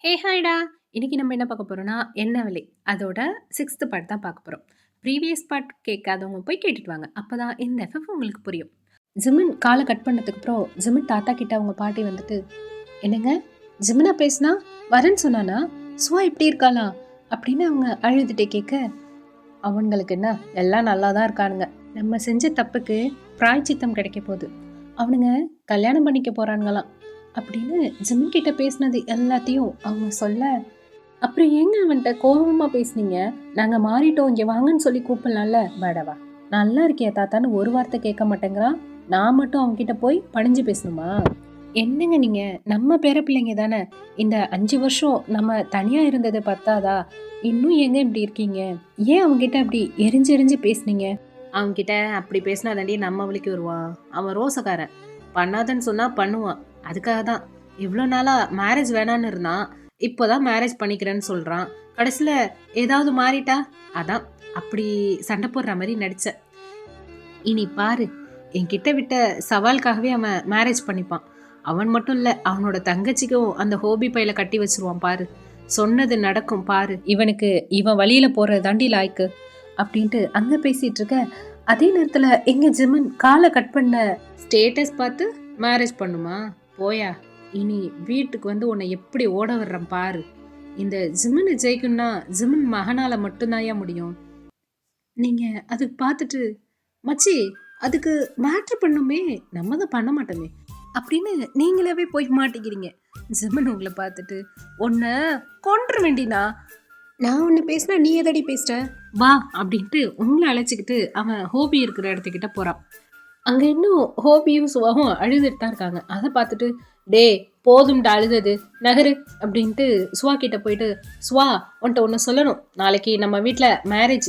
ஹே ஹாய்டா! இன்னைக்கு நம்ம என்ன பார்க்க போறோம்னா, "என்ன விலை" அதோட 6த் பார்ட் தான் பார்க்க போறோம். ப்ரீவியஸ் பார்ட் கேட்காதவங்க போய் கேட்டுட்டு வாங்க. அப்பதான் இந்த எஃப்எஃப் உங்களுக்கு புரியும். ஜிமின் கால கட் பண்ணதுக்கு அப்புறம், ஜிமின் தாத்தா கிட்ட அவங்க பாட்டி வந்துட்டு, "என்னங்க? ஜிமினா பேசுனா? வரேன்னு சொன்னானா? சுவா இப்படி இருக்காளா?" அப்படின்னு அவங்க அழுதுட்டே கேட்க, "அவனுங்களுக்கு என்ன? எல்லாம் நல்லா தான் இருக்கானுங்க. நம்ம செஞ்ச தப்புக்கு பிராயச்சித்தம் கிடைக்க போகுது. அவனுங்க கல்யாணம் பண்ணிக்க போறானுங்களாம்." அப்படின்னு ஜிமின் கிட்ட பேசினது எல்லாத்தையும் அவங்க சொல்ல, அப்புறம் ஏங்க அவன்கிட்ட கோபமா பேசுனீங்க? நாங்க மாறிட்டோம் இங்க வாங்கன்னு சொல்லி கூப்பிடலாம்ல. வேடவா நல்லா இருக்கியா தாத்தான்னு ஒரு வார்த்தை கேட்க மாட்டேங்கிறான். நான் மட்டும் அவன்கிட்ட போய் பணிஞ்சு பேசணுமா? என்னங்க நீங்க? நம்ம பேர பிள்ளைங்க தானே. இந்த 5 வருஷம் நம்ம தனியா இருந்தது பத்தாதா? இன்னும் ஏங்க இப்படி இருக்கீங்க? ஏன் அவன்கிட்ட அப்படி எரிஞ்சு எரிஞ்சு பேசுனீங்க? அவன்கிட்ட அப்படி பேசினா தாண்டி நம்ம வழிக்கு வருவான். அவன் ரோசக்காரன். பண்ணாதன்னு சொன்னா பண்ணுவான். அதுக்காக தான் இவ்வளோ நாளா மேரேஜ் வேணான்னு இருந்தான். இப்போதான் மேரேஜ் பண்ணிக்கிறேன்னு சொல்றான். கடைசியில ஏதாவது மாறிட்டா? அதான் அப்படி சண்டை போடுற மாதிரி நடிச்சேன். இனி பாரு, என்கிட்ட விட்ட சவாலுக்காகவே அவன் மேரேஜ் பண்ணிப்பான். அவன் மட்டும் இல்ல, அவனோட தங்கச்சிக்கும் அந்த ஹோபி பையில கட்டி வச்சிருவான் பாரு. சொன்னது நடக்கும் பாரு. இவனுக்கு இவன் வழியில போறது தாண்டி லாய்க்கு அப்படின்ட்டு அங்க பேசிட்டு இருக்க. அதே நேரத்துல எங்க ஜிமன் காலை கட் பண்ண ஸ்டேட்டஸ் பார்த்து மேரேஜ் பண்ணுமா? போயா, இனி வீட்டுக்கு வந்து உன்னை எப்படி ஓட விடுறேன் பாரு. இந்த ஜிமனை ஜெயிக்கணும்னா ஜிமன் மகனால மட்டும்தான்யா முடியும். நீங்க அதுக்கு பார்த்துட்டு, மச்சி அதுக்கு மேட்ரு பண்ணுமே, நம்ம தான் பண்ண மாட்டோமே அப்படின்னு நீங்களாவே போய் மாட்டிக்கிறீங்க. ஜிமன் உங்களை பார்த்துட்டு, உன்னை கொன்று வேண்டினா, நான் ஒன்று பேசினா நீ எதடி பேசுற வா அப்படின்ட்டு உங்களை அழைச்சிக்கிட்டு அவன் ஹோபி இருக்கிற இடத்துக்கிட்ட போறான். அங்க இன்னும் ஹோபியும் சுவாவும் அழுதுட்டு தான் இருக்காங்க. அதை பார்த்துட்டு, டே போதும்டா அழுதது, நகரு அப்படின்ட்டு சுவா கிட்ட போயிட்டு, சுவா உன்ட்ட ஒன்று சொல்லணும், நாளைக்கு நம்ம வீட்டில் மேரேஜ்.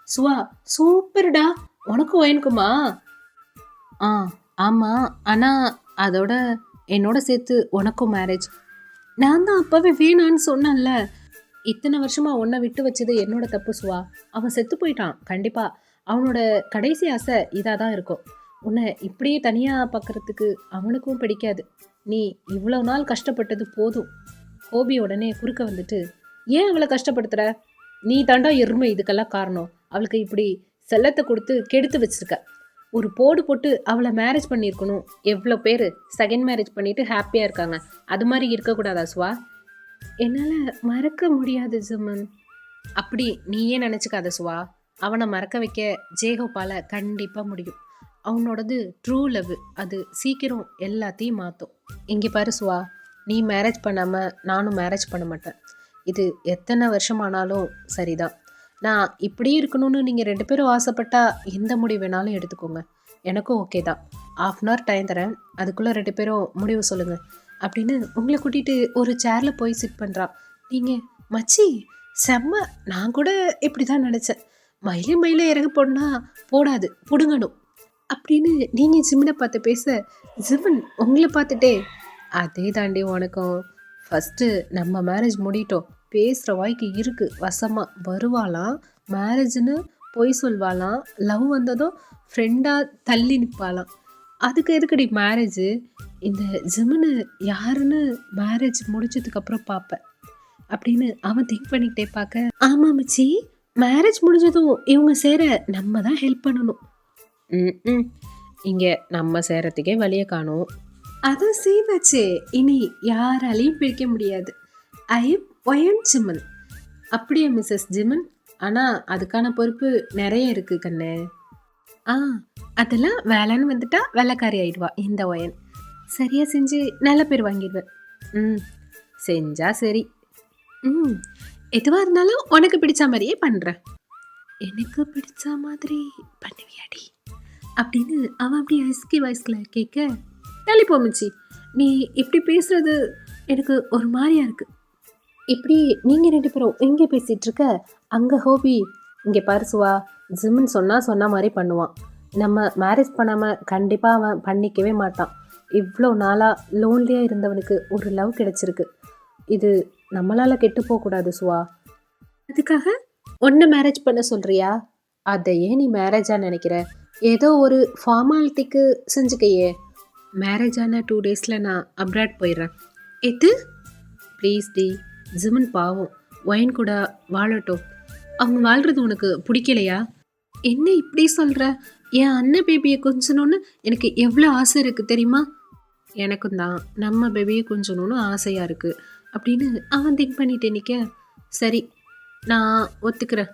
சுவா, சூப்பர்டா, உனக்கும் எனக்குமா? ஆ ஆமாம், ஆனால் அதோட என்னோட சேர்த்து உனக்கும் மேரேஜ். நான் தான் அப்போவே வேணான்னு சொன்னேன்ல. இத்தனை வருஷமா உன்னை விட்டு வச்சது என்னோட தப்பு சுவா. அவன் செத்து போயிட்டான். கண்டிப்பா அவனோட கடைசி ஆசை இதாக தான் இருக்கும். உன்னை இப்படியே தனியாக பார்க்கறதுக்கு அவனுக்கும் பிடிக்காது. நீ இவ்வளோ நாள் கஷ்டப்பட்டது போதும். ஹோபி உடனே குறுக்க வந்துட்டு, ஏன் அவளை கஷ்டப்படுத்துற? நீ தாண்டா எருமை இதுக்கெல்லாம் காரணம். அவளுக்கு இப்படி செல்லத்தை கொடுத்து கெடுத்து வச்சிருக்க. ஒரு போடு போட்டு அவளை மேரேஜ் பண்ணியிருக்கணும். எவ்வளோ பேர் செகண்ட் மேரேஜ் பண்ணிட்டு ஹாப்பியாக இருக்காங்க. அது மாதிரி இருக்கக்கூடாதா சுவா? என்னால் மறக்க முடியாது ஜிமன். அப்படி நீயே நினச்சிக்காத சுவா. அவனை மறக்க வைக்க ஜேகோபால கண்டிப்பாக முடியும். அவனோடது ட்ரூ லவ். அது சீக்கிரம் எல்லாத்தையும் மாற்றும். இங்கே பாரு சுவா, நீ மேரேஜ் பண்ணாமல் நானும் மேரேஜ் பண்ண மாட்டேன். இது எத்தனை வருஷமானாலும் சரிதான். நான் இப்படி இருக்கணும்னு நீங்கள் 2 பேரும் ஆசைப்பட்டா எந்த முடிவு வேணாலும் எடுத்துக்கோங்க. எனக்கும் ஓகே தான். 1/2 டைம் தரேன். அதுக்குள்ளே 2 பேரும் முடிவு சொல்லுங்கள் அப்படின்னு உங்களை கூட்டிகிட்டு ஒரு சேரில் போய் சிட் பண்ணுறான். நீங்கள் மச்சி செம்ம, நான் கூட இப்படி தான் நினச்சேன். மயிலே இறகு போடனா போடாது, பிடுங்கணும் அப்படின்னு நீங்கள் ஜிம்மினை பார்த்து பேச, ஜிம்மன் உங்களை பார்த்துட்டே, அதே தாண்டி உனக்கும். ஃபஸ்ட்டு நம்ம மேரேஜ் முடிட்டோம். பேசுகிற வாய்க்கு இருக்குது வசமாக. வருவாளாம் மேரேஜ்னு பொய் சொல்வாளாம். லவ் வந்ததும் ஃப்ரெண்டாக தள்ளி நிற்பாளாம். அதுக்கு எதுக்கடி மேரேஜு? இந்த ஜிம்னு யாருன்னு மேரேஜ் முடிச்சதுக்கப்புறம் பார்ப்பேன் அப்படின்னு அவன் திங்க் பண்ணிக்கிட்டே பார்க்க, ஆமாம் மச்சி, மேரேஜ் முடிஞ்சதும் இவங்க சேர நம்ம தான் ஹெல்ப் பண்ணணும். ம் இங்கே நம்ம சேரத்துக்கே வழியை காணும். அதான் செய்தாச்சு, இனி யாராலையும் பிரிக்க முடியாது. ஐ ஒயன் ஜிமன். அப்படியே மிஸ்ஸஸ் ஜிமன். ஆனால் அதுக்கான பொறுப்பு நிறைய இருக்குது கண்ணு. ஆ அதெல்லாம் வேலைன்னு வந்துட்டா வேலைக்காரி ஆயிடுவா இந்த ஒயன். சரியாக செஞ்சு நல்ல பேர் வாங்கிடுவேன். ம் செஞ்சா சரி. ம் எதுவாக இருந்தாலும் உனக்கு பிடிச்ச மாதிரியே பண்ணுறேன். எனக்கு பிடிச்ச மாதிரி பண்ணுவியாடி அப்படின்னு அவன் அப்படி ஐஸ்கி வாய்ஸ்கில் கேட்க, தள்ளி போமிச்சி, நீ இப்படி பேசுறது எனக்கு ஒரு மாதிரியா இருக்கு. இப்படி நீங்கள் 2 பேரும் எங்கே பேசிகிட்டு இருக்க, அங்கே ஹோபி, இங்கே பரிசுவா, ஜிம்னு சொன்ன மாதிரி பண்ணுவான். நம்ம மேரேஜ் பண்ணாமல் கண்டிப்பாக அவன் பண்ணிக்கவே மாட்டான். இவ்வளோ நாளாக லோன்லியாக இருந்தவனுக்கு ஒரு லவ் கிடச்சிருக்கு. இது நம்மளால் கெட்டு போகக்கூடாது சுவா. அதுக்காக ஒன்று மேரேஜ் பண்ண சொல்கிறியா? அதையே நீ மேரேஜாக நினைக்கிற? ஏதோ ஒரு ஃபார்மாலிட்டிக்கு செஞ்சுக்கையே. மேரேஜ் ஆன 2 டேஸில் நான் அப்ராட் போயிடுறேன். எது? ப்ளீஸ் டி, ஜிமின் பாவம். ஒயின் கூட வாழட்டும். அவங்க வாழ்றது உனக்கு பிடிக்கலையா? என்ன இப்படி சொல்ற? என் அண்ணன் பேபிய கொஞ்சணும்னு எனக்கு எவ்ளோ ஆசை இருக்கு தெரியுமா? எனக்கும் தான் நம்ம பேபிய கொஞ்சணும்னு ஆசையா இருக்கு. அப்படின்னு அவன் திங்க் பண்ணிட்டு நிக்க, சரி நான் ஒத்துக்கிறேன்.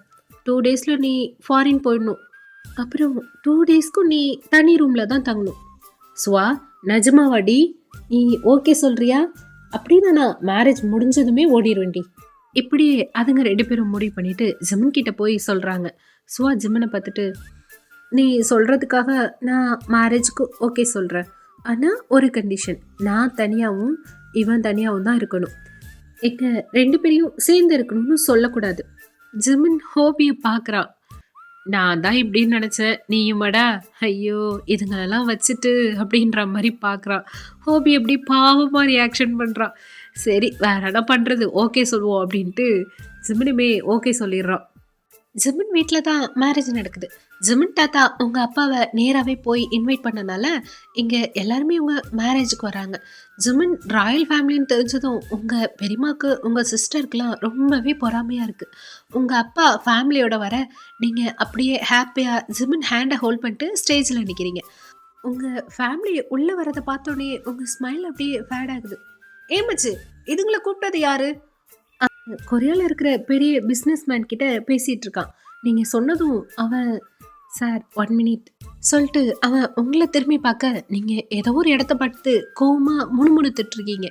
2 டேஸ்ல நீ ஃபாரின் போயிடணும். அப்புறம் 2 டேஸ்க்கும் நீ தனி ரூம்ல தான் தங்கணும். சுவா, நிஜமாவாடி? நீ ஓகே சொல்றியா? அப்படின்னு நான் மேரேஜ் முடிஞ்சதுமே ஓடிருவேன்டி. இப்படி அதுங்க 2 பேரும் முடிவு பண்ணிட்டு ஜிமின் கிட்ட போய் சொல்றாங்க. சுவா ஜிமினை பார்த்துட்டு, நீ சொல்றதுக்காக நான் மேரேஜ்க்கு ஓகே சொல்றேன். ஆனா ஒரு கண்டிஷன். நான் தனியாவும் இவன் தனியாவும் தான் இருக்கணும். எங்க 2 பேரையும் சேர்ந்து இருக்கணும்னு சொல்லக்கூடாது. ஜிமின் ஹோபிய பார்க்கறான். நான் தான் இப்படின்னு நினைச்சேன். நீயுமாடா? ஐயோ! இதுங்களெல்லாம் வச்சுட்டு அப்படின்ற மாரி பார்க்குறான். ஹோபி எப்படி பாவமா ரியாக்ஷன் பண்றான். சரி வேற என்ன பண்றது? ஓகே சொல்லுவோம் அப்படின்ட்டு ஜிமினுமே ஓகே சொல்லிடுறான். ஜிமின் வீட்ல தான் மேரேஜ் நடக்குது. ஜிமின் தாத்தா உங்க அப்பாவை நேராவே போய் இன்வைட் பண்ணனால இங்க எல்லாருமே உங்க மேரேஜுக்கு வராங்க. ஜிமின் ராயல் ஃபேமிலின்னு தெரிஞ்சதும் உங்க பெரியம்மாக்கு உங்க சிஸ்டருக்குலாம் ரொம்பவே பொறாமையா இருக்கு. உங்க அப்பா ஃபேமிலியோட வர நீங்க அப்படியே ஹாப்பியா ஜிமின் ஹேண்டை ஹோல்ட் பண்ணிட்டு ஸ்டேஜில் நிற்கிறீங்க. உங்க ஃபேமிலி உள்ள வரதை பார்த்தோன்னே உங்க ஸ்மைல் அப்படியே ஃபேட் ஆகுது. ஏமச்சு, இதுங்களை கூப்பிட்டது யாரு? கொரியால இருக்கிற பெரிய பிஸ்னஸ் மேன் கிட்ட பேசிட்டு இருக்கான். நீங்க சொன்னதும் அவன், சார் 1 மினிட் சொல்லிட்டு அவன் உங்களை திரும்பி பார்க்க நீங்க ஏதோ ஒரு இடத்த பார்த்து கோவமா முணுமுணுத்துட்டு இருக்கீங்க.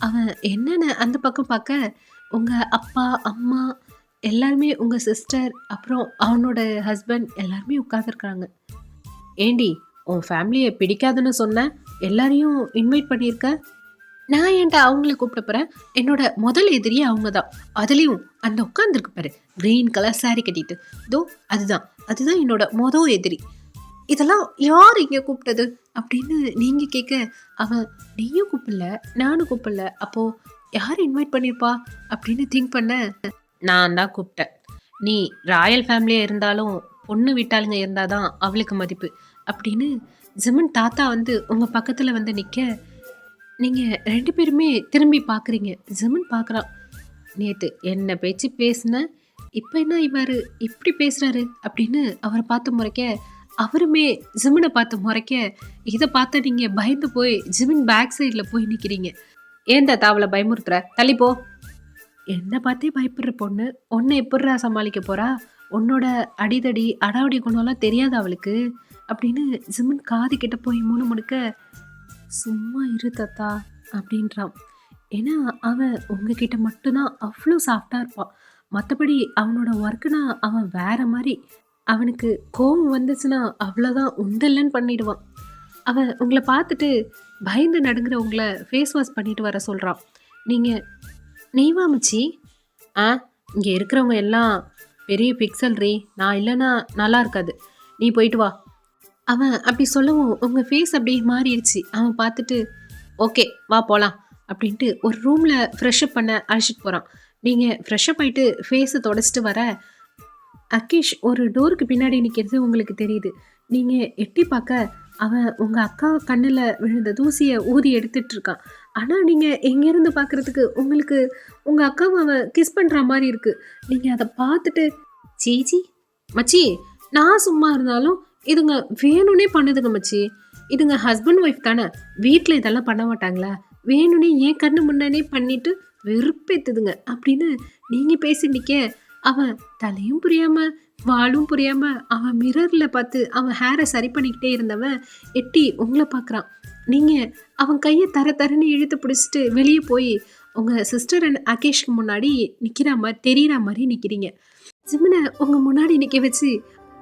அவன் என்னன்னு அந்த பக்கம் பார்க்க உங்க அப்பா அம்மா எல்லாருமே உங்க சிஸ்டர் அப்புறம் அவனோட ஹஸ்பண்ட் எல்லாருமே உட்காந்துருக்காங்க. ஏண்டி, உன் ஃபேமிலியை பிடிக்காதுன்னு சொன்ன, எல்லாரையும் இன்வைட் பண்ணியிருக்க. நான் ஏன்டா அவங்கள கூப்பிட போறேன்? என்னோட முதல் எதிரியே அவங்க தான். அதுலேயும் அந்த உட்காந்துருக்கு பாரு, கிரீன் கலர் saree கட்டிட்டு, தோ அதுதான் அதுதான் என்னோட மொதல் எதிரி. இதெல்லாம் யார் இங்கே கூப்பிட்டது அப்படின்னு நீங்க கேட்க அவன், நீயும் கூப்பிடல நானும் கூப்பிடல, அப்போ யார் இன்வைட் பண்ணியிருப்பா அப்படின்னு திங்க் பண்ண, நான் தான் கூப்பிட்டேன். நீ ராயல் ஃபேமிலியாக இருந்தாலும் பொண்ணு வீட்டாளுங்க இருந்தாதான் அவளுக்கு மதிப்பு அப்படின்னு ஜிமின் தாத்தா வந்து உங்க பக்கத்துல வந்து நிக்க, நீங்க 2 பேருமே திரும்பி பார்க்குறீங்க. ஜிமின் பார்க்குறான். நேத்து என்ன பேச்சு பேசுன, இப்ப என்ன இவரு இப்படி பேசுறாரு அப்படின்னு அவரை பார்த்து முறைக்க, அவருமே ஜிமினை பார்த்து முறைக்க, இதை பார்த்து நீங்க பயந்து போய் ஜிமின் பேக் சைடில் போய் நிற்கிறீங்க. ஏன் தாத்தா அவளை பயமுறுத்துற? தள்ளி போ. என்ன பார்த்தே பயப்படுற பொண்ணு உன்னை எப்படிரா சமாளிக்க போறா? உன்னோட அடிதடி அடாவடி குணம்லாம் தெரியாது அவளுக்கு அப்படின்னு ஜிமின் காது கிட்ட போய் முணுமுணுக்க, சும்மா இரு தாத்தா அப்படின்றான். ஏன்னா அவன் உங்ககிட்ட மட்டும்தான் அவ்வளோ சாஃப்டாக இருப்பான். மற்றபடி அவனோட ஒர்க்குனா அவன் வேற மாதிரி. அவனுக்கு கோவம் வந்துச்சுன்னா அவ்வளோதான், உண்டல்லன்னு பண்ணிடுவான். அவன் உங்களை பார்த்துட்டு பயந்து நடுங்கிற உங்களை ஃபேஸ் வாஷ் பண்ணிட்டு வர சொல்கிறான். நீங்கள் நெய்வா மச்சி? ஆ, இங்கே இருக்கிறவங்க எல்லாம் பெரிய பிக்சல் ரீ, நான் இல்லைன்னா நல்லா இருக்காது, நீ போயிட்டு வா. அவன் அப்படி சொல்லவும் உங்கள் ஃபேஸ் அப்படியே மாறிடுச்சு. அவன் பார்த்துட்டு, ஓகே வா போகலாம் அப்படின்ட்டு ஒரு ரூமில் ஃப்ரெஷ்அப் பண்ண அழைச்சிட்டு போகிறான். நீங்கள் ஃப்ரெஷ்அப் ஆகிட்டு ஃபேஸை தொடச்சிட்டு வர அக்கீஷ் ஒரு டோருக்கு பின்னாடி நிற்கிறது உங்களுக்கு தெரியுது. நீங்கள் எட்டி பார்க்க அவன் உங்கள் அக்கா கண்ணில் விழுந்த தூசியை ஊதி எடுத்துட்டு இருக்கான். ஆனால் நீங்கள் எங்கேருந்து பார்க்குறதுக்கு உங்களுக்கு உங்கள் அக்காவை அவன் கிஸ் பண்ணுற மாதிரி இருக்குது. நீங்கள் அதை பார்த்துட்டு, சீச்சி மச்சி, நான் சும்மா இருந்தாலும் இதுங்க வேணும்னே பண்ணுதுங்க மச்சி. இதுங்க ஹஸ்பண்ட் ஒய்ஃப் தானே, வீட்டில் இதெல்லாம் பண்ண மாட்டாங்களா? வேணும்னே என் கண்ணு முன்னாடியே பண்ணிட்டு வெறுப்பேத்துதுங்க அப்படின்னு நீங்கள் பேசி நிற்க, அவன் தலையும் புரியாம வாலும் புரியாம அவன் மிரரில் பார்த்து அவன் ஹேரை சரி பண்ணிக்கிட்டே இருந்தவன் எட்டி உங்களை பார்க்குறான். நீங்கள் அவன் கையை தர தரன்னு இழுத்து பிடிச்சிட்டு வெளியே போய் உங்கள் சிஸ்டர் அண்ட் அகேஷ்க்கு முன்னாடி நிற்கிற மாதிரி தெரிகிற மாதிரி நிற்கிறீங்க. ஜிமினை உங்கள் முன்னாடி நிற்க வச்சு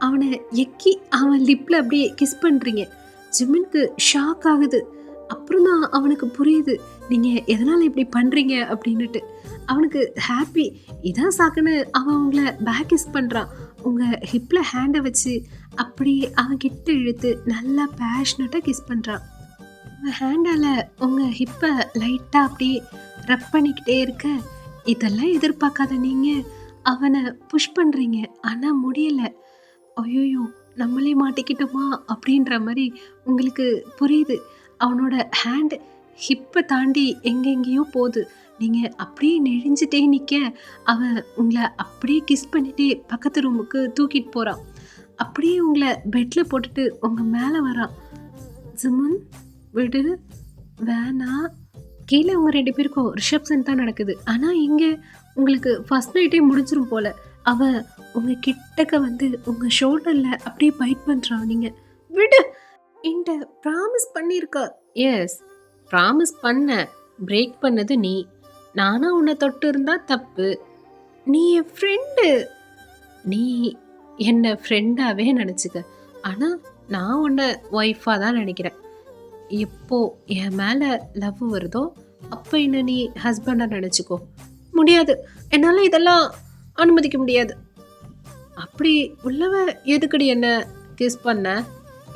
அவனை எக்கி அவன் லிப்பில் அப்படியே கிஸ் பண்ணுறீங்க. ஜிமினுக்கு ஷாக் ஆகுது. அப்புறம் தான் அவனுக்கு புரியுது நீங்கள் எதனால் இப்படி பண்ணுறீங்க அப்படின்னுட்டு. அவனுக்கு ஹாப்பி. இதான் சாக்குன்னு அவன் உங்களை பேக் கிஸ் பண்ணுறான். உங்கள் ஹிப்பில் ஹேண்டை வச்சு அப்படியே அவன் கிட்ட இழுத்து நல்லா பேஷனட்டாக கிஸ் பண்ணுறான். உங்கள் ஹேண்டால் உங்கள் ஹிப்பை லைட்டாக அப்படியே ரப் பண்ணிக்கிட்டே இருக்க, இதெல்லாம் எதிர்பார்க்காத நீங்கள் அவனை புஷ் பண்ணுறீங்க. ஆனால் முடியலை. ஐயோயோ, நம்மளே மாட்டிக்கிட்டோமா அப்படின்ற மாதிரி உங்களுக்கு புரியுது. அவனோட ஹேண்ட் ஹிப்ப தாண்டி எங்கெங்கேயோ போகுது. நீங்க அப்படியே நெளிஞ்சுட்டே நிக்க, அவன் உங்கள அப்படியே கிஸ் பண்ணிட்டே பக்கத்து ரூமுக்கு தூக்கிட்டு போறான். அப்படியே உங்கள பெட்ல போட்டுட்டு உங்க மேல வரான். "ஜிமுன் விடு, வேணாம்." கீழ உங்க 2 பேருக்கும் ரிசப்ஷன் தான் நடக்குது. ஆனா இங்க உங்களுக்கு ஃபர்ஸ்ட் நைட்டே முடிஞ்சிரும் போல. அவன் உங்க கிட்டக்க வந்து உங்க ஷோல்டர்ல அப்படியே பைட் பண்றான். நீங்க "விடு, என்ட்ட ப்ராமிஸ் பண்ணியிருக்க." எஸ், ப்ராமிஸ் பண்ணேன். பிரேக் பண்ணது நீ. நானா உன்னை தொட்டு இருந்தா தப்பு. நீ என் ஃப்ரெண்டு. நீ என்ன ஃப்ரெண்டாவே நினச்சிக்க. ஆனா நான் உன்னை ஒய்ஃபா தான் நினைக்கிறேன். எப்போ என் மேல லவ் வருதோ அப்போ என்ன நீ ஹஸ்பண்டா நினச்சிக்கோ. முடியாது, என்னால் இதெல்லாம் அனுமதிக்க முடியாது. அப்படி உள்ளவ எதுக்கடி என்ன கிஸ் பண்ண?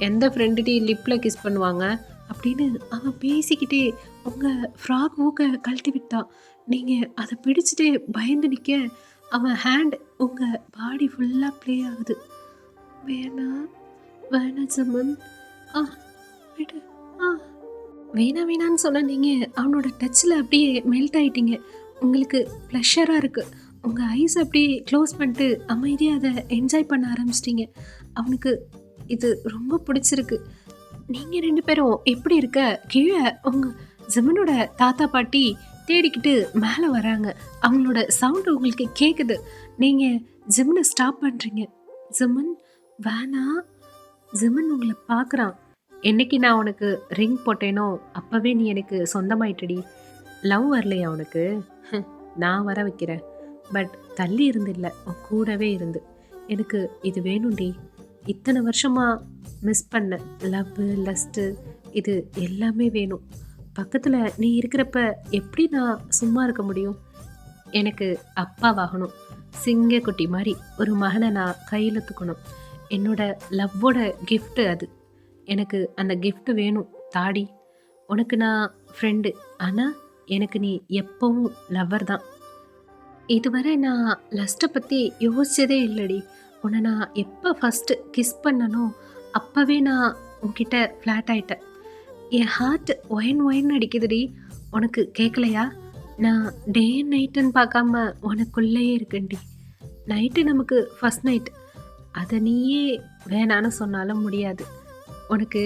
எந்த ஃப்ரெண்டுடி லிப்பில் கிஸ் பண்ணுவாங்க அப்படின்னு அவன் பேசிக்கிட்டே உங்கள் ஃப்ராக் ஊக்க கழட்டி விட்டான். நீங்கள் அதை பிடிச்சிட்டே பயந்து நிற்க அவன் ஹேண்ட் உங்கள் பாடி ஃபுல்லாக ப்ளே ஆகுது. வேணாம் வேணாம் ஜிமன், ஆ விடு, ஆ வேணாம் வேணான்னு சொன்ன நீங்கள் அவனோட டச்சில் அப்படியே மெல்ட் ஆகிட்டீங்க. உங்களுக்கு ப்ளஷராக இருக்குது. உங்கள் ஐஸ் அப்படியே க்ளோஸ் பண்ணிட்டு அமைதியாக அதை என்ஜாய் பண்ண ஆரம்பிச்சிட்டிங்க. அவனுக்கு இது ரொம்ப பிடிச்சிருக்கு. நீங்கள் 2 பேரும் எப்படி இருக்க? கீழே உங்கள் ஜிமனோட தாத்தா பாட்டி தேடிக்கிட்டு மேலே வராங்க. அவங்களோட சவுண்டு உங்களுக்கு கேட்குது. நீங்கள் ஜிமனை ஸ்டாப் பண்ணுறீங்க. ஜிமன் வேணா. ஜிமன் உங்களை பார்க்குறான். என்னைக்கு நான் உனக்கு ரிங் போட்டேனோ அப்போவே நீ எனக்கு சொந்தமாயிட்டடி. லவ் வரலையா உனக்கு? நான் வர வைக்கிறேன். பட் தள்ளி இருந்து இல்லை, உன் கூடவே இருந்து. எனக்கு இது வேணும்டி. இத்தனை வருஷமாக மிஸ் பண்ண லவ், லஸ்ட்டு, இது எல்லாமே வேணும். பக்கத்தில் நீ இருக்கிறப்ப எப்படி நான் சும்மா இருக்க முடியும்? எனக்கு அப்பாவாகணும். சிங்கக்குட்டி மாதிரி ஒரு மகனை நான் கையில் தூக்கணும். என்னோட லவ்வோட கிஃப்ட்டு அது. எனக்கு அந்த கிஃப்ட் வேணும் தாடி. உனக்கு நான் ஃப்ரெண்டு, ஆனால் எனக்கு நீ எப்பவும் லவ்வர் தான். இதுவரை நான் லஸ்ட்டை பற்றி யோசிச்சதே இல்லடி. உன்னை நான் எப்போ ஃபஸ்ட்டு கிஸ் பண்ணனோ அப்போவே நான் உன்கிட்ட ஃப்ளாட் ஆயிட்டேன். என் ஹார்ட் ஒயின் ஒயின் அடிக்குதுடி. உனக்கு கேட்கலையா? நான் டே அண்ட் நைட்டுன்னு பார்க்காம உனக்குள்ளேயே இருக்கேன்டி. நைட்டு நமக்கு ஃபஸ்ட் நைட். அதை நீயே வேணான்னு சொன்னாலும் முடியாது. உனக்கு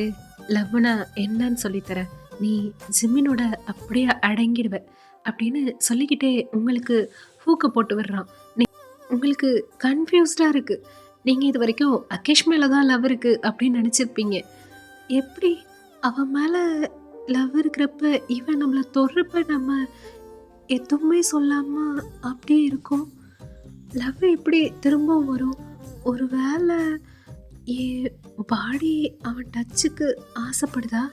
லவ்னா என்னன்னு சொல்லித்தரேன். நீ ஜிம்மினோட அப்படியே அடங்கிடுவ அப்படின்னு சொல்லிக்கிட்டே உங்களுக்கு ஹூக்க போட்டு விடுறான். உங்களுக்கு கன்ஃபியூஸ்டாக இருக்குது. நீங்கள் இது வரைக்கும் அகேஷ் மேலே தான் லவ் இருக்குது அப்படின்னு நினச்சிருப்பீங்க. எப்படி அவன் மேலே லவ் இருக்கிறப்ப இவன் நம்மளை தொடுறப்ப நம்ம எதுவுமே சொல்லாமல் அப்படியே இருக்கும். லவ் எப்படி திரும்ப வரும்? ஒரு வேளை என் பாடி அவன் டச்சுக்கு ஆசைப்படுதா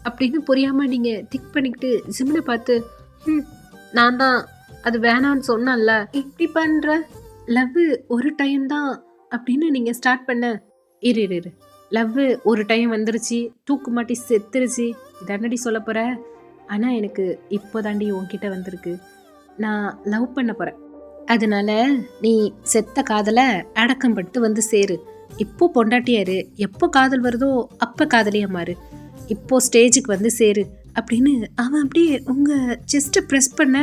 அப்படின்னு புரியாமல் நீங்கள் திக் பண்ணிக்கிட்டு ஜிம்னை பார்த்து நான் தான் அது வேணான்னு சொன்னல, இப்படி பண்ணுற. லவ் ஒரு டைம் தான் அப்படின்னு நீங்கள் ஸ்டார்ட் பண்ண. இரு, லவ் ஒரு டைம் வந்துருச்சு, தூக்கு மாட்டி செத்துருச்சு, இதன்னடி சொல்ல போகிற. ஆனால் எனக்கு இப்போ தாண்டி உன்கிட்ட வந்திருக்கு. நான் லவ் பண்ண போகிறேன். அதனால நீ செத்த காதலை அடக்கம் பட்டு வந்து சேரு. இப்போ பொண்டாட்டியாரு, எப்போ காதல் வருதோ அப்போ காதலியா மாறு. இப்போ ஸ்டேஜுக்கு வந்து சேரு அப்படின்னு அவன் அப்படியே உங்கள் செஸ்ட்டை ப்ரெஸ் பண்ண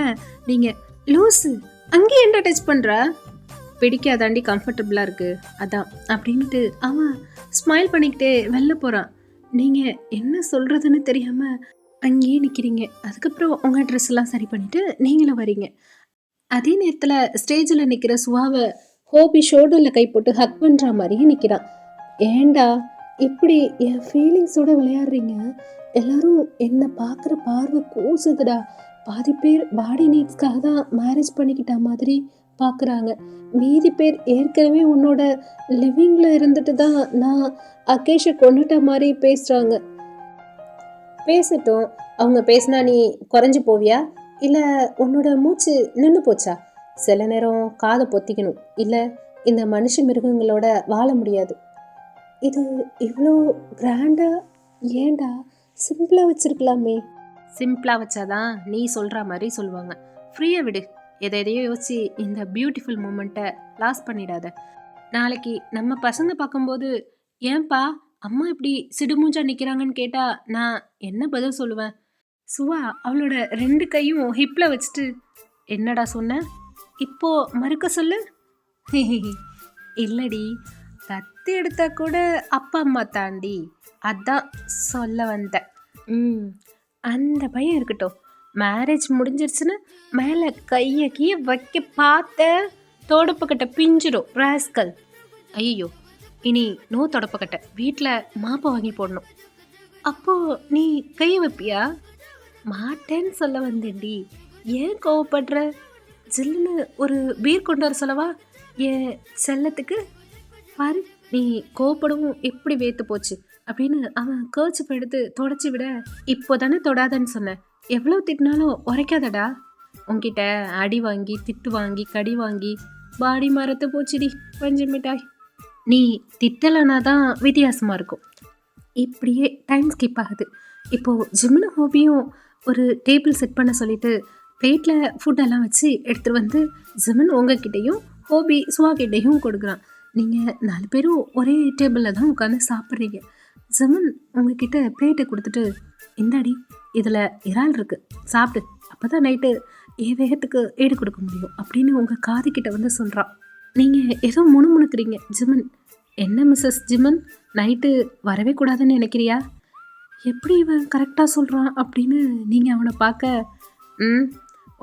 நீங்கள் லூஸு அங்கேயே என்ன டச் பண்ணுறா? பிடிக்காதாண்டி, கம்ஃபர்டபுளாக இருக்குது அதான் அப்படின்ட்டு அவன் ஸ்மைல் பண்ணிக்கிட்டே வெளில போகிறான். நீங்கள் என்ன சொல்கிறதுன்னு தெரியாமல் அங்கேயே நிற்கிறீங்க. அதுக்கப்புறம் உங்கள் ட்ரெஸ் எல்லாம் சரி பண்ணிவிட்டு நீங்களும் வரீங்க. அதே நேரத்தில் ஸ்டேஜில் நிற்கிற சுவாவை ஹோபி ஷோல்டரில் கை போட்டு ஹக் பண்ணுற மாதிரியே நிற்கிறான். ஏண்டா இப்படி என் ஃபீலிங்ஸோட விளையாடுறீங்க? எல்லாரும் என்னை பார்க்குற பார்வை கூசுதுடா. பாதி பேர் பாடி நீட்ஸ்க்காக தான் மேரேஜ் பண்ணிக்கிட்ட மாதிரி பார்க்குறாங்க. மீதி பேர் ஏற்கனவே உன்னோட லிவிங்கில் இருந்துட்டு தான் நான் அகேஷை கொண்டுட்ட மாதிரி பேசுகிறாங்க. பேசட்டும். அவங்க பேசினா நீ குறைஞ்சி போவியா? இல்லை உன்னோட மூச்சு நின்று போச்சா? சில நேரம் காதை பொத்திக்கணும், இல்லை இந்த மனுஷ மிருகங்களோட வாழ முடியாது. இது இவ்வளோ கிராண்டாக ஏண்டா சிம்பிளாக வச்சுருக்கலாமே. சிம்பிளாக வச்சாதான் நீ சொல்கிற மாதிரி சொல்லுவாங்க. ஃப்ரீயாக விடு. எதையோ யோசிச்சு இந்த பியூட்டிஃபுல் மூமெண்ட்டை லாஸ் பண்ணிடாத. நாளைக்கு நம்ம பசங்க பார்க்கும்போது ஏன்பா அம்மா இப்படி சிடுமூஞ்சா நிற்கிறாங்கன்னு கேட்டால் நான் என்ன பதில் சொல்லுவேன்? சுவா அவளோட 2 கையும் ஹிப்ல வச்சுட்டு, "என்னடா சொன்ன? இப்போ மறுக்க சொல்லு." "இல்லடி, தத்து எடுத்தா கூட அப்பா அம்மா தாண்டி. அதான் சொல்ல வந்தேன்." "ம், அந்த பையன் இருக்கட்டும். மேரேஜ் முடிஞ்சிருச்சுன்னு மேலே கையை கீய வைக்க பார்த்த தொடப்பக்கட்டை பிஞ்சிடும் ராஸ்கல்." "ஐயோ, இனி நோ தொடப்பக்கட்டை. வீட்டில் மாப்பை வாங்கி போடணும்." "அப்போ நீ கையை வைப்பியா?" "மாட்டேன்னு சொல்ல வந்தேன்டி. ஏன் கோவப்படுற? ஜில்லுன்னு ஒரு பீர் கொண்டு வர சொல்லவா என் செல்லத்துக்கு? பாரு, நீ கோவப்படவும் எப்படி வேத்து போச்சு." அப்படின்னு அவன் கர்ச்சிப் எடுத்து தொடச்சி விட, "இப்போ தானே தொடாதன்னு சொன்னேன். எவ்வளோ திட்டினாலும் உரைக்காதடா." "உன்கிட்ட அடி வாங்கி திட்டு வாங்கி கடி வாங்கி பாடி மரத்து போச்சுடி பஞ்சு மிட்டாய்." "நீ திட்டலைனா தான் வித்தியாசமாக இருக்கும்." இப்படியே டைம் ஸ்கிப் ஆகுது. இப்போது ஜிம்முன்னு ஹோபியும் ஒரு டேபிள் செட் பண்ண சொல்லிட்டு பிளேட்டில் ஃபுட்டெல்லாம் வச்சு எடுத்துகிட்டு வந்து ஜிமின் உங்ககிட்டையும் ஹோபி சுவாகிட்டையும் கொடுக்குறான். நீங்கள் 4 பேரும் ஒரே டேபிளில் தான் உட்காந்து சாப்பிட்றீங்க. ஜிமின் உங்ககிட்ட பிளேட்டை கொடுத்துட்டு, "இந்தாடி, இதில் இறால் இருக்குது, சாப்பிடு. அப்போ தான் நைட்டு என் வேகத்துக்கு ஈடு கொடுக்க முடியும்." அப்படின்னு உங்கள் காதுகிட்ட வந்து சொல்கிறான். நீங்கள் ஏதோ முணுமுணுக்கிறீங்க. ஜிமின், "என்ன மிஸ்ஸஸ் ஜிமின், நைட்டு வரவே கூடாதுன்னு நினைக்கிறியா?" எப்படி இவன் கரெக்டாக சொல்கிறான் அப்படின்னு நீங்கள் அவனை பார்க்க,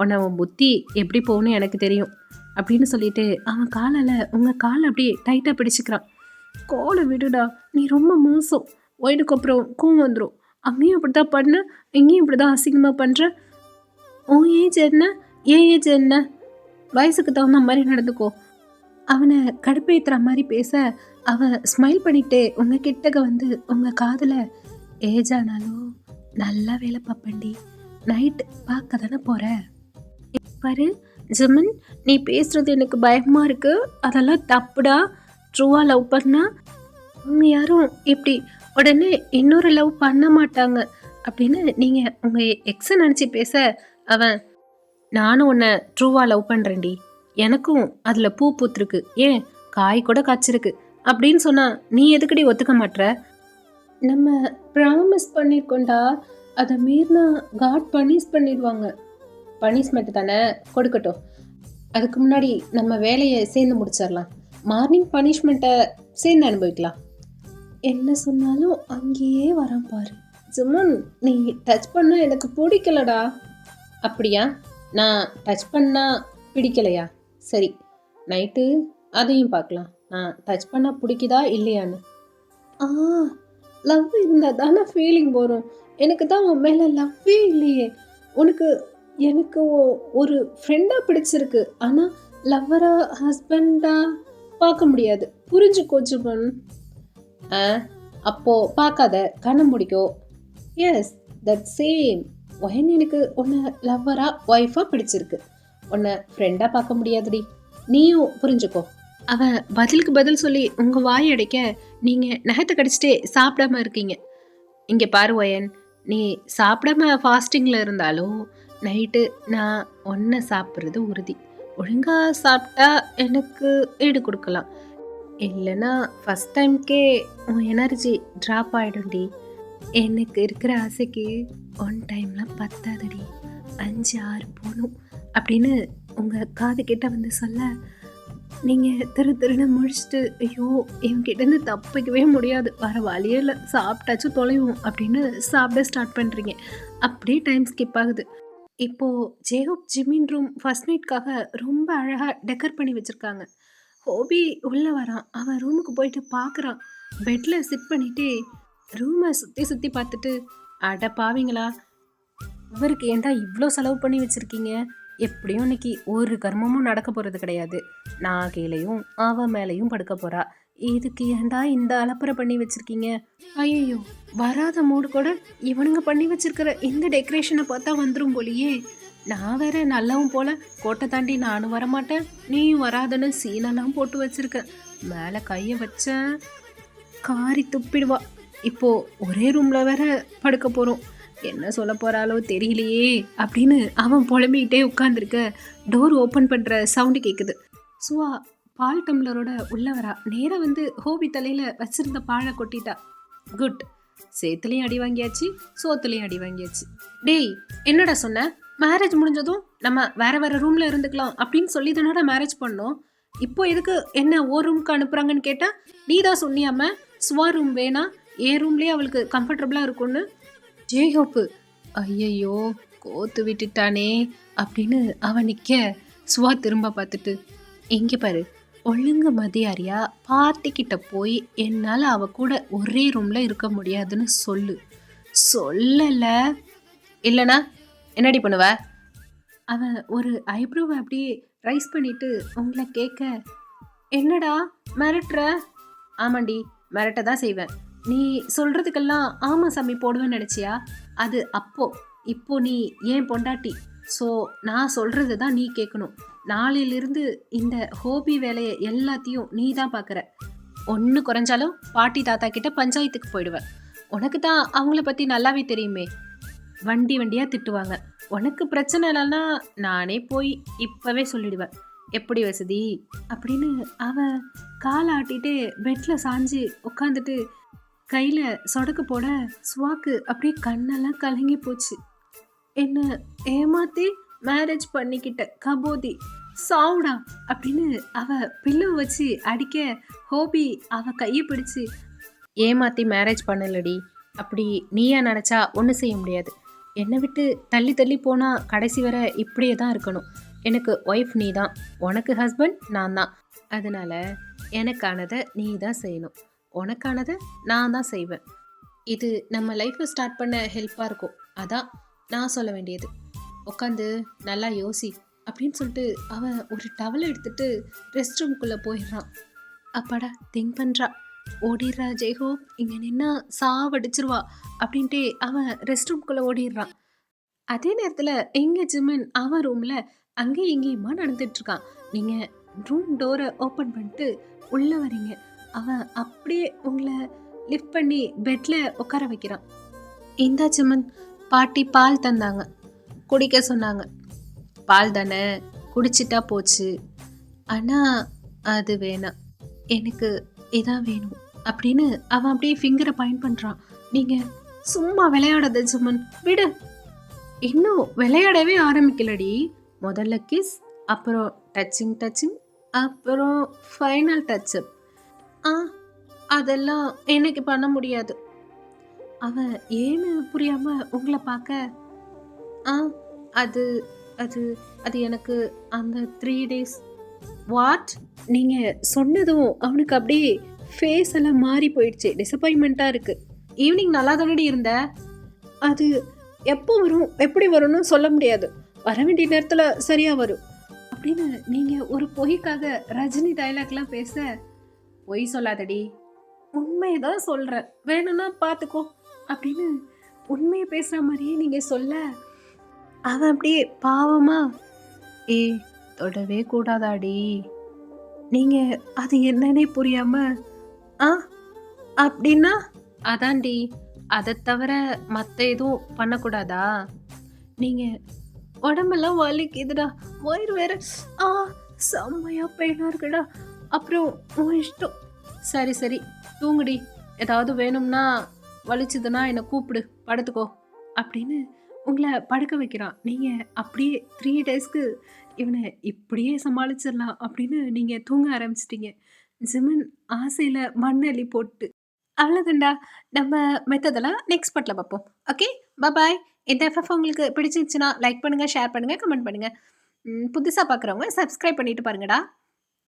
உன்னை உன் புத்தி எப்படி போகணும்னு எனக்கு தெரியும்." அப்படின்னு சொல்லிட்டு அவன் காலில் உங்கள் காலை அப்படியே டைட்டாக பிடிச்சிக்கிறான். "கோலை விடுடா, நீ ரொம்ப மோசம். ஒயினுக்கு அப்புறம் கோவம் வந்துடும். அங்கேயும் இப்படி தான் பண்ண, இங்கேயும் இப்படி தான் அசிங்கமாக பண்ணுற. உன் ஏஜ் என்ன, ஏன் ஏஜ் என்ன? வயசுக்கு தகுந்த மாதிரி நடந்துக்கோ." அவனை கடுப்பேற்றுற மாதிரி பேச அவன் ஸ்மைல் பண்ணிக்கிட்டே உங்கள் கிட்டக்க வந்து உங்கள் காதில், "ஏஜ் ஆனாலும் நல்லா வேலை பார்ப்பேன்டி. நைட்டு பார்க்க தானே போகிற. பாரு ஜிமின், நீ பேசுகிறது எனக்கு பயமாக இருக்குது. அதெல்லாம் தப்புடா. ட்ரூவாக லவ் பண்ணா அவங்க யாரும் இப்படி உடனே இன்னொரு லவ் பண்ண மாட்டாங்க." அப்படின்னு நீங்கள் உங்கள் எக்ஸை நினச்சி பேச அவன், "நானும் உன்னை ட்ரூவாக லவ் பண்ணுறேன்டி. எனக்கும் அதில் பூ பூத்துருக்கு, ஏன் காய் கூட காய்ச்சிருக்கு." அப்படின்னு சொன்னால் நீ எதுக்கடி ஒத்துக்க மாட்ற? "நம்ம ப்ராமிஸ் பண்ணியிருக்கோண்டா, அதை மீறினா காட் பனிஷ் பண்ணிடுவாங்க." "பனிஷ்மெண்ட் தானே, கொடுக்கட்டும். அதுக்கு முன்னாடி நம்ம வேலையை சேர்ந்து முடிச்சிடலாம். மார்னிங் பனிஷ்மெண்ட்டை சேர்ந்து அனுபவிக்கலாம்." "என்ன சொன்னாலும் அங்கேயே வரான் பாரு." "ஜிமின், நீ டச் பண்ண எனக்கு பிடிக்கலடா." "அப்படியா? நான் டச் பண்ணால் பிடிக்கலையா? சரி, நைட்டு அதையும் பார்க்கலாம். நான் டச் பண்ணால் பிடிக்குதா இல்லையான்னு." "ஆ, லவ் இருந்தால் தானே ஃபீலிங் வரும். எனக்கு தான் உன் மேலே லவ்வே இல்லையே. எனக்கு ஒரு ஃப்ரெண்டாக பிடிச்சிருக்கு, ஆனால் லவ்வரா ஹஸ்பண்டா பார்க்க முடியாது. புரிஞ்சுக்கோ ஜிமின்." "அப்போ பார்க்காத, கண்ணை முடிக்கோ." "Yes, that same. ஒயன் எனக்கு உன்னை லவ்வரா ஒய்ஃபாக பிடிச்சிருக்கு. உன்னை ஃப்ரெண்டாக பார்க்க முடியாதுடி. நீயும் புரிஞ்சுக்கோ." அவன் பதிலுக்கு பதில் சொல்லி உங்கள் வாய் அடைக்க நீங்கள் நகத்தை கடிச்சிட்டே சாப்பிடாம இருக்கீங்க. "இங்கே பாரு ஒயன், நீ சாப்பிடாம ஃபாஸ்டிங்கில் இருந்தாலும் நைட்டு நான் ஒன்றை சாப்பிட்றது உறுதி. ஒழுங்காக சாப்பிட்டா எனக்கு ஈடு கொடுக்கலாம். இல்லைன்னா ஃபஸ்ட் டைம்க்கே உன் எனர்ஜி ட்ராப் ஆகிடும்டி. எனக்கு இருக்கிற ஆசைக்கு ஒன் டைம்லாம் பத்தாதடி, 5 6 போகணும்." அப்படின்னு உங்கள் காது கிட்ட வந்து சொல்ல நீங்கள் திருன்னு முழிச்சிட்டு, "ஐயோ, இவங்கிட்டேருந்து தப்பிக்கவே முடியாது, வர வழியே இல்லை, சாப்பிட்டாச்சும் தொலைவோம்." அப்படின்னு சாப்பிட ஸ்டார்ட் பண்ணுறீங்க. அப்படியே டைம் ஸ்கிப் ஆகுது. இப்போது ஜேகப் ஜிமின் ரூம் ஃபர்ஸ்ட் நைட்காக ரொம்ப அழகாக டெக்கர் பண்ணி வச்சுருக்காங்க. ஹோபி உள்ளே வரான். அவன் ரூமுக்கு போயிட்டு பார்க்குறான். பெட்டில் சிட் பண்ணிகிட்டே ரூமை சுற்றி சுற்றி பார்த்துட்டு, "அட பாவிங்களா, இவருக்கு ஏன்டா இவ்வளோ செலவு பண்ணி வச்சுருக்கீங்க? எப்படியும் இன்னைக்கு ஒரு கர்மமும் நடக்க போகிறது கிடையாது. நான் கீழேயும் அவன் மேலேயும் படுக்க போகிறா. இதுக்கு ஏன்டா இந்த அலப்பறை பண்ணி வச்சுருக்கீங்க? ஐயோ, வராத மூடு கூட இவனுங்க பண்ணி வச்சுருக்கிற இந்த டெக்கரேஷனை பார்த்தா வந்துடும் போலியே. நான் வேற நல்லவும் போல் கோட்டை தாண்டி நானும் வரமாட்டேன், நீயும் வராதுன்னு சீனெல்லாம் போட்டு வச்சுருக்கேன். மேலே கையை வச்சேன், காரி துப்பிடுவா. இப்போது ஒரே ரூமில் வேற படுக்க போகிறோம். என்ன சொல்ல போகிறாளோ தெரியலையே." அப்படின்னு அவன் புலம்பிக்கிட்டே உட்காந்துருக்க டோர் ஓப்பன் பண்ணுற சவுண்டு கேட்குது. சுவா பால் டம்ளரோட உள்ளே வரா. நேராக வந்து ஹோபி தலையில் வச்சுருந்த பாலை கொட்டிட்டா. "குட், சேத்துலயும் அடி வாங்கியாச்சு, சோத்துலயும் அடி வாங்கியாச்சு. டேய் என்னடா சொன்ன? மேரேஜ் முடிஞ்சதும் நம்ம வேற வேற ரூம்ல இருந்துக்கலாம் அப்படின்னு சொல்லி தானடா மேரேஜ் பண்ணோம். இப்போ எதுக்கு என்ன ஓ ரூம்க்கு அனுப்புறாங்கன்னு கேட்டா நீ தான் சொன்னியாம சுவா ரூம் வேணாம், என் ரூம்லயே அவளுக்கு கம்ஃபர்டபுளா இருக்கும்னு. ஜேஹோப்பு ஐயையோ கோத்து விட்டுட்டானே அப்படின்னு அவன் நிக்க சுவா திரும்ப பார்த்துட்டு, இங்க பாரு ஒழுங்கு மதியாரியா பார்ட்டிக்கிட்ட போய் என்னால் அவ கூட ஒரே ரூம்ல இருக்க முடியாதுன்னு சொல்லு. சொல்லல இல்லனா என்னடி பண்ணுவ? அவன் ஒரு ஐப்ரோவை அப்படியே ரைஸ் பண்ணிட்டு உங்களை கேட்க, என்னடா மிரட்டுற? ஆமாண்டி மிரட்ட தான் செய்வேன். நீ சொல்றதுக்கெல்லாம் ஆமா சாமி போடுவேன்னு நினைச்சியா? அது அப்போ. இப்போ நீ ஏன் பொண்டாட்டி. ஸோ நான் சொல்றது தான் நீ கேட்கணும். நாளையிலிருந்து இந்த ஹோபி வேலையை எல்லாத்தையும் நீ தான் பார்க்குற. ஒன்று குறைஞ்சாலும் பாட்டி தாத்தா கிட்ட பஞ்சாயத்துக்கு போயிடுவேன். உனக்கு தான் அவங்கள பற்றி நல்லாவே தெரியுமே. வண்டி வண்டியாக திட்டுவாங்க. உனக்கு பிரச்சனை இல்லைன்னா நானே போய் இப்போவே சொல்லிடுவேன். எப்படி வசதி அப்படின்னு அவன் காலை ஆட்டிட்டு பெட்டில் சாஞ்சு உட்காந்துட்டு கையில் சொடக்கு போட சுவாக்கு அப்படியே கண்ணெல்லாம் கலங்கி போச்சு. என்ன ஏமாத்தி மேரேஜ் பண்ணிக்கிட்ட கபோதி சாவுடா அப்படின்னு அவ பில்லு வச்சு அடிக்க ஹோபி அவ கையை பிடிச்சு, ஏமாத்தி மேரேஜ் பண்ணலடி. அப்படி நீயா நினச்சா ஒன்றும் செய்ய முடியாது. என்னை விட்டு தள்ளி தள்ளி போனால் கடைசி வரை இப்படியே தான் இருக்கணும். எனக்கு ஒய்ஃப் நீ தான், உனக்கு ஹஸ்பண்ட் நான் தான். அதனால எனக்கானதை நீ தான் செய்யணும், உனக்கானதை நான் தான் செய்வேன். இது நம்ம லைஃப்பை ஸ்டார்ட் பண்ண ஹெல்ப்பாக இருக்கும். அதான் நான் சொல்ல வேண்டியது. உட்காந்து நல்லா யோசி அப்படின்னு சொல்லிட்டு அவன் ஒரு டவலை எடுத்துட்டு ரெஸ்ட் ரூம்குள்ளே போயிடுறான். அப்பாடா திங்க் பண்ணுறா. ஓடிடுறா ஜெய்ஹோ, இங்கே நின்னா சாவடிச்சிருவா அப்படின்ட்டு அவன் ரெஸ்ட் ரூம்குள்ளே ஓடிடுறான். அதே நேரத்தில் எங்கே ஜிம்மன் அவன் ரூமில் அங்கேயும் இங்கேயுமா நடந்துட்டுருக்கான். நீங்கள் ரூம் டோரை ஓப்பன் பண்ணிட்டு உள்ளே வரீங்க. அவன் அப்படியே உங்களை லிஃப்ட் பண்ணி பெட்டில் உட்கார வைக்கிறான். இந்தா ஜிம்மன், பாட்டி பால் தந்தாங்க, குடிக்க சொன்னாங்க. பால் தானே, குடிச்சிட்டா போச்சு. ஆனால் அது வேணாம், எனக்கு இதான் வேணும் அப்படின்னு அவன் அப்படியே ஃபிங்கரை பாயிண்ட் பண்ணுறான். நீங்கள் சும்மா விளையாடாத ஜிம்மன், விடு. இன்னும் விளையாடவே ஆரம்பிக்கலடி. முதல்ல கிஸ், அப்புறம் டச்சிங், அப்புறம் ஃபைனல் டச்சப். அதெல்லாம் எனக்கு பண்ண முடியாது. அவன் ஏன்னு புரியாம உங்களை பார்க்க, அது அது அது எனக்கு அந்த 3 days. வாட்? நீங்கள் சொன்னதும் அவனுக்கு அப்படியே ஃபேஸ் எல்லாம் மாறி போயிடுச்சு. டிசப்பாயின்மெண்ட்டாக இருக்குது. ஈவினிங் நல்லா தானடி இருந்த? அது எப்போ வரும் எப்படி வரும்னு சொல்ல முடியாது. வர வேண்டிய நேரத்தில் சரியாக வரும் அப்படின்னு நீங்கள் ஒரு பொய்க்காக ரஜினி டைலாக்லாம் பேச, பொய் சொல்லாதடி, உண்மையை தான் சொல்கிறேன், வேணும்னா பார்த்துக்கோ அப்படின்னு உண்மையை பேசுகிற மாதிரியே நீங்கள் சொல்ல, அவன் அப்படியே பாவமா, தொடவே கூடாதாடி, நீங்கள் அது என்னன்னே புரியாம, அப்படின்னா அதான்டி, அதை தவிர மற்ற எதுவும் பண்ணக்கூடாதா? நீங்கள் உடம்பெல்லாம் வலிக்குதுடா, வயிறு வேற செம்மையா பெயினாக இருக்குடா. அப்புறம் உன் இஷ்டம். சரி தூங்குடி, ஏதாவது வேணும்னா வலிச்சுதுன்னா என்னை கூப்பிடு, படுத்துக்கோ அப்படின்னு உங்களை படுக்க வைக்கிறான். நீங்கள் அப்படியே 3 daysக்கு இவனை இப்படியே சமாளிச்சிடலாம் அப்படின்னு நீங்கள் தூங்க ஆரம்பிச்சிட்டிங்க. ஜிமின் ஆசையில் மண்ணள்ளி போட்டு. அவ்வளோதான்டா, நம்ம மெத்தடெல்லாம் நெக்ஸ்ட் பார்ட்டில் பார்ப்போம். ஓகே, பாய். இந்த எஃப்எஃப் உங்களுக்கு பிடிச்சிருந்துச்சுன்னா லைக் பண்ணுங்கள், ஷேர் பண்ணுங்கள், கமெண்ட் பண்ணுங்கள். புதுசாக பார்க்குறவங்க சப்ஸ்கிரைப் பண்ணிட்டு பாருங்கடா.